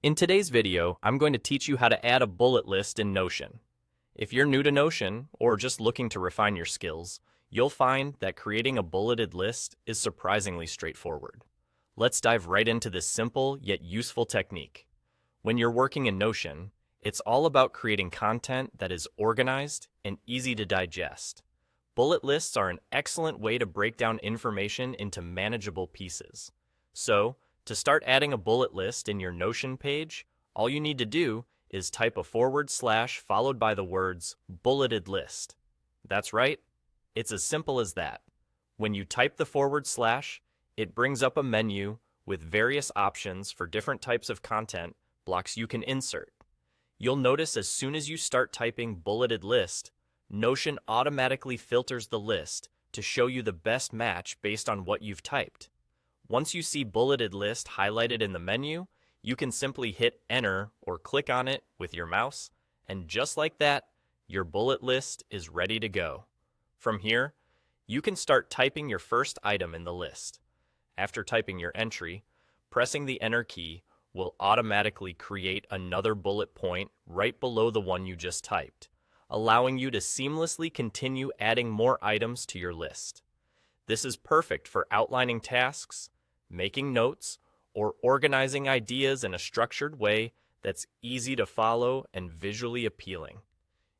In today's video, I'm going to teach you how to add a bullet list in Notion. If you're new to Notion, or just looking to refine your skills, you'll find that creating a bulleted list is surprisingly straightforward. Let's dive right into this simple yet useful technique. When you're working in Notion, it's all about creating content that is organized and easy to digest. Bullet lists are an excellent way to break down information into manageable pieces. So, to start adding a bullet list in your Notion page, all you need to do is type a / followed by the words bulleted list. That's right, it's as simple as that. When you type the /, it brings up a menu with various options for different types of content blocks you can insert. You'll notice as soon as you start typing bulleted list, Notion automatically filters the list to show you the best match based on what you've typed. Once you see bulleted list highlighted in the menu, you can simply hit enter or click on it with your mouse, and just like that, your bullet list is ready to go. From here, you can start typing your first item in the list. After typing your entry, pressing the enter key will automatically create another bullet point right below the one you just typed, allowing you to seamlessly continue adding more items to your list. This is perfect for outlining tasks, making notes, or organizing ideas in a structured way that's easy to follow and visually appealing.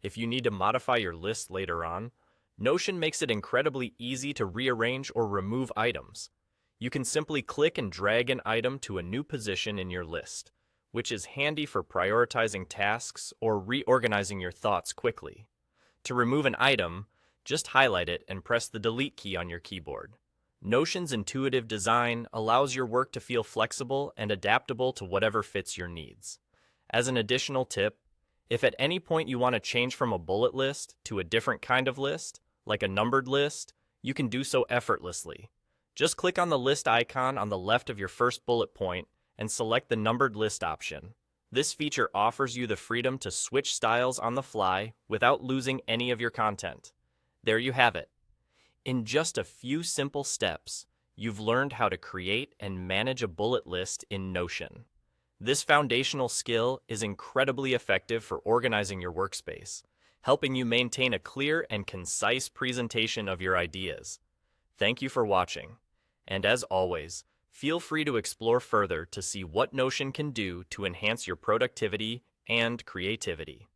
If you need to modify your list later on, Notion makes it incredibly easy to rearrange or remove items. You can simply click and drag an item to a new position in your list, which is handy for prioritizing tasks or reorganizing your thoughts quickly. To remove an item, just highlight it and press the delete key on your keyboard. Notion's intuitive design allows your work to feel flexible and adaptable to whatever fits your needs. As an additional tip, if at any point you want to change from a bullet list to a different kind of list, like a numbered list, you can do so effortlessly. Just click on the list icon on the left of your first bullet point and select the numbered list option. This feature offers you the freedom to switch styles on the fly without losing any of your content. There you have it. In just a few simple steps, you've learned how to create and manage a bullet list in Notion. This foundational skill is incredibly effective for organizing your workspace, helping you maintain a clear and concise presentation of your ideas. Thank you for watching, and as always, feel free to explore further to see what Notion can do to enhance your productivity and creativity.